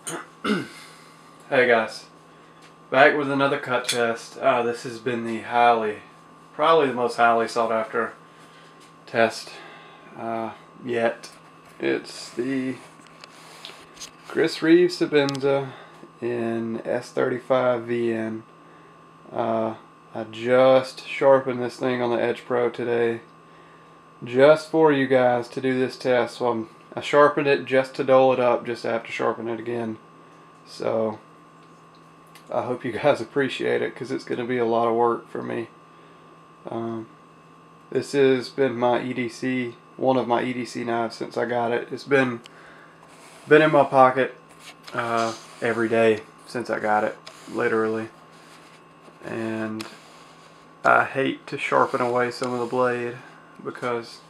Hey guys, back with another cut test. This has been probably the most highly sought after test yet. It's the Reeve Sebenza in S35VN. I just sharpened this thing on the Edge Pro today, just for you guys to do this test. So I sharpened it just to dull it up, just to have to sharpen it again. So I hope you guys appreciate it, because it's going to be a lot of work for me. This has been my EDC, one of my EDC knives since I got it. It's been in my pocket every day since I got it, literally. And I hate to sharpen away some of the blade, because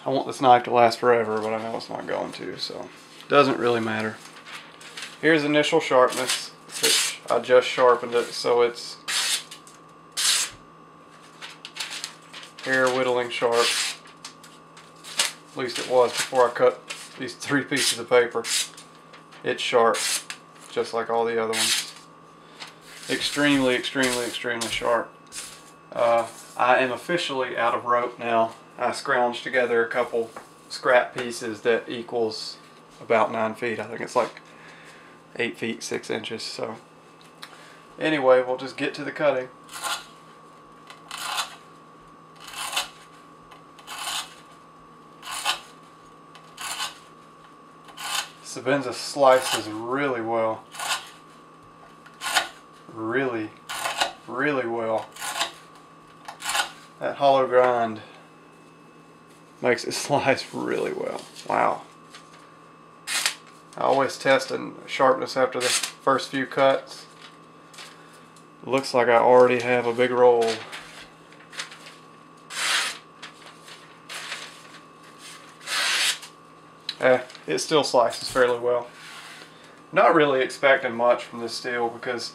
I want this knife to last forever, but I know it's not going to, so it doesn't really matter. Here's initial sharpness, which I just sharpened it, so it's hair whittling sharp. At least it was before I cut these 3 pieces of paper. It's sharp, just like all the other ones. Extremely, extremely, extremely sharp. I am officially out of rope now. I scrounged together a couple scrap pieces that equals about 9 feet. I think it's like 8 feet 6 inches. So anyway, we'll just get to the cutting. Sebenza slices really well. Really well. That hollow grind makes it slice really well. Wow. I always test in sharpness after the first few cuts. It looks like I already have a big roll. It still slices fairly well. Not really expecting much from this steel, because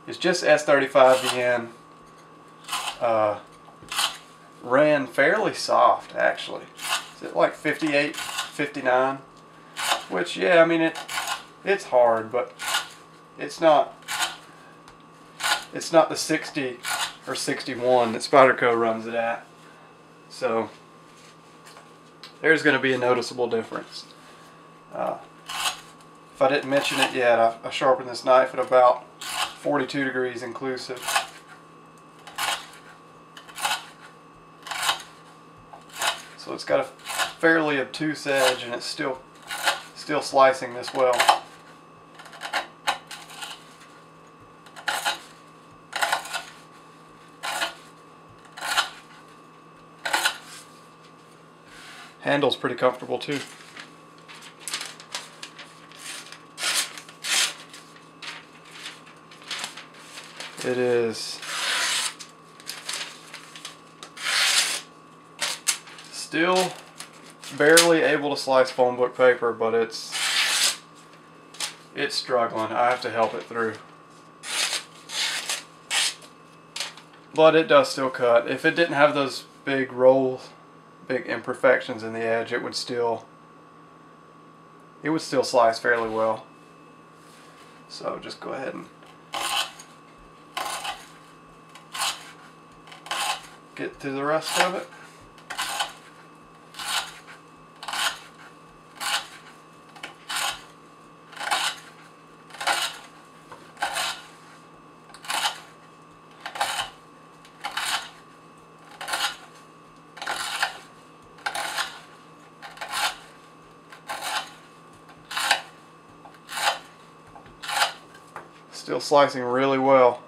it's just S35VN. Ran fairly soft, actually. Is it like 58, 59? Which, yeah, I mean, it's hard, but it's not the 60 or 61 that Spyderco runs it at. So there's going to be a noticeable difference. If I didn't mention it yet, I sharpened this knife at about 42 degrees inclusive. So it's got a fairly obtuse edge, and it's still slicing this well. Handle's pretty comfortable too. It is still barely able to slice phone book paper, but it's struggling. I have to help it through. But it does still cut. If it didn't have those big rolls, big imperfections in the edge, it would still slice fairly well. So just go ahead and get to the rest of it. Still slicing really well.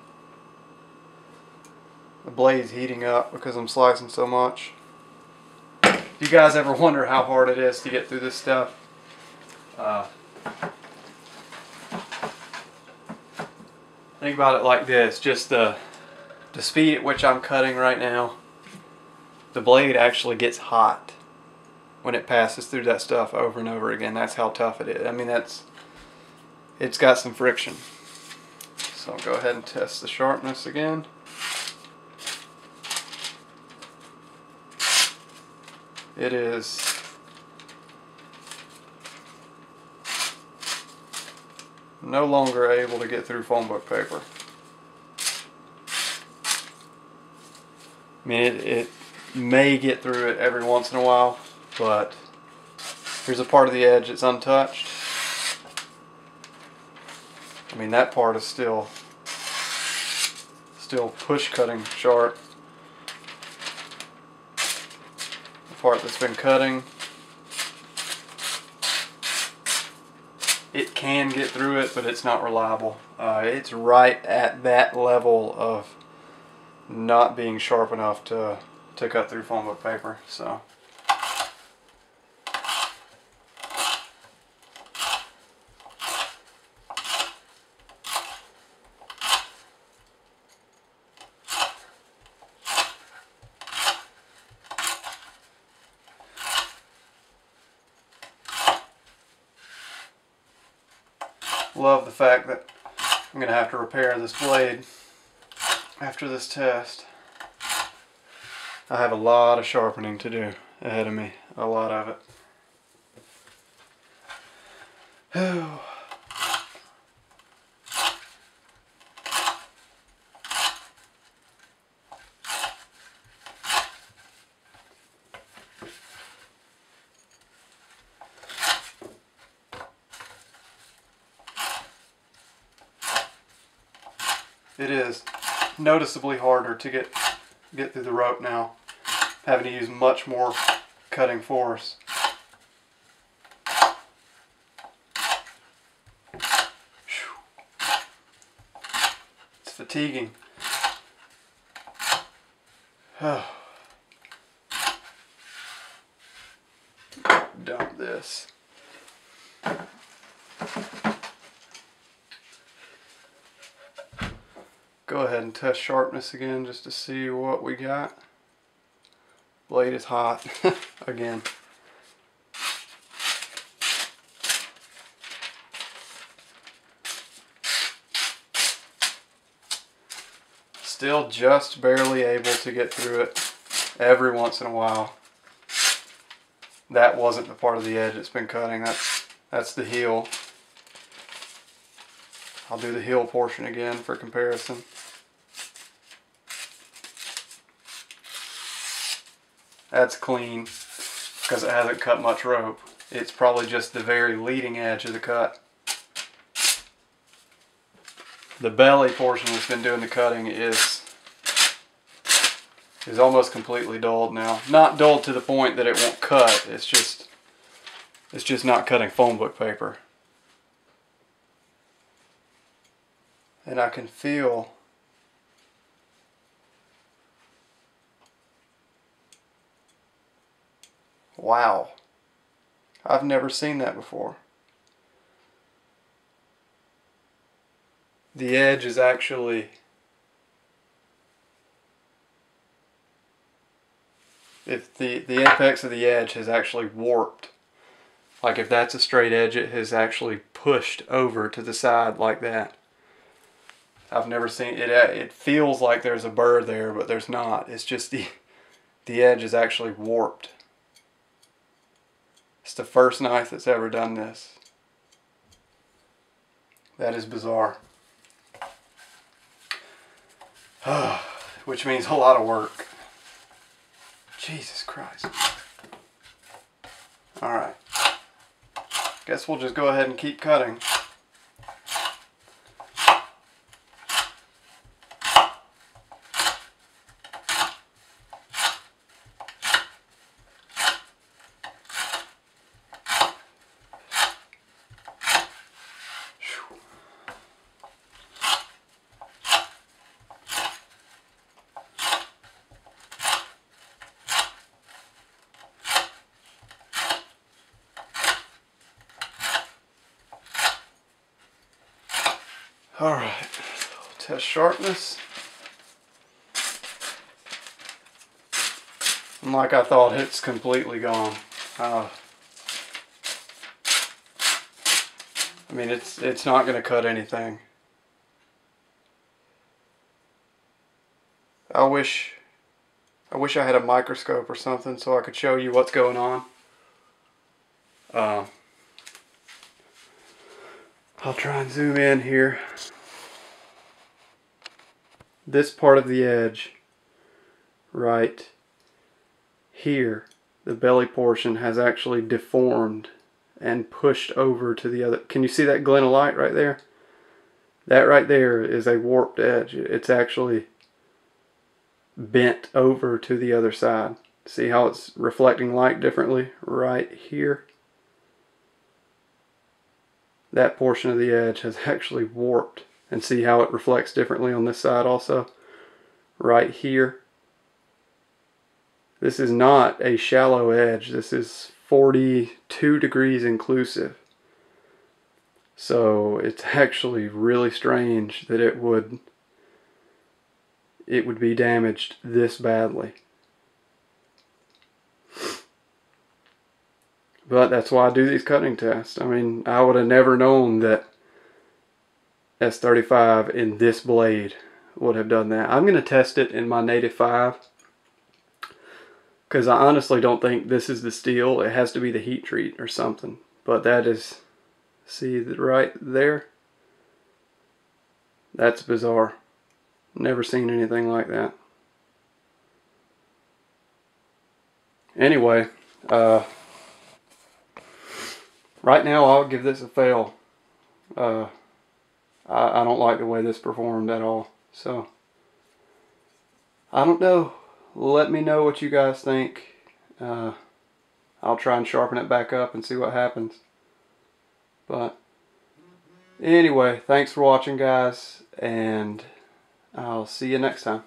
The blade's heating up because I'm slicing so much. If you guys ever wonder how hard it is to get through this stuff, think about it like this. Just the speed at which I'm cutting right now, the blade actually gets hot when it passes through that stuff over and over again. That's how tough it is. I mean, it's got some friction. So I'll go ahead and test the sharpness again. It is no longer able to get through phone book paper. I mean, it may get through it every once in a while, but here's a part of the edge that's untouched. I mean, that part is still push cutting sharp. The part that's been cutting, it can get through it, but it's not reliable. It's right at that level of not being sharp enough to cut through phone book paper. So love the fact that I'm going to have to repair this blade after this test. I have a lot of sharpening to do ahead of me, a lot of it. It is noticeably harder to get through the rope now, having to use much more cutting force. It's fatiguing. Dump this. Go ahead and test sharpness again just to see what we got. Blade is hot again. Still just barely able to get through it every once in a while. That wasn't the part of the edge it's been cutting. That's the heel. I'll do the heel portion again for comparison. That's clean because it hasn't cut much rope. It's probably just the very leading edge of the cut. The belly portion that's been doing the cutting is almost completely dulled now. Not dulled to the point that it won't cut. It's just not cutting phone book paper. And I can feel wow. I've never seen that before. The edge is actually, if the apex of the edge has actually warped. Like if that's a straight edge, it has actually pushed over to the side like that. I've never seen it. It feels like there's a burr there, but there's not. It's just the edge is actually warped. It's the first knife that's ever done this. That is bizarre. Which means a lot of work. Jesus Christ. Alright. Guess we'll just go ahead and keep cutting. Alright, test sharpness. And like I thought, it's completely gone. I mean, it's not going to cut anything. I wish I had a microscope or something so I could show you what's going on. I'll try and zoom in here. This part of the edge right here, the belly portion has actually deformed and pushed over to the other. Can you see that glint of light right there? That right there is a warped edge. It's actually bent over to the other side. See how it's reflecting light differently right here? That portion of the edge has actually warped. And see how it reflects differently on this side also? Right here. This is not a shallow edge. This is 42 degrees inclusive. So it's actually really strange that it would be damaged this badly. But that's why I do these cutting tests. I mean, I would have never known that S35 in this blade would have done that. I'm going to test it in my Native 5 because I honestly don't think this is the steel. It has to be the heat treat or something. But that is, see right there? That's bizarre. Never seen anything like that. Anyway, right now I'll give this a fail. I don't like the way this performed at all. So, I don't know. Let me know what you guys think. I'll try and sharpen it back up and see what happens. But, anyway, thanks for watching, guys. And I'll see you next time.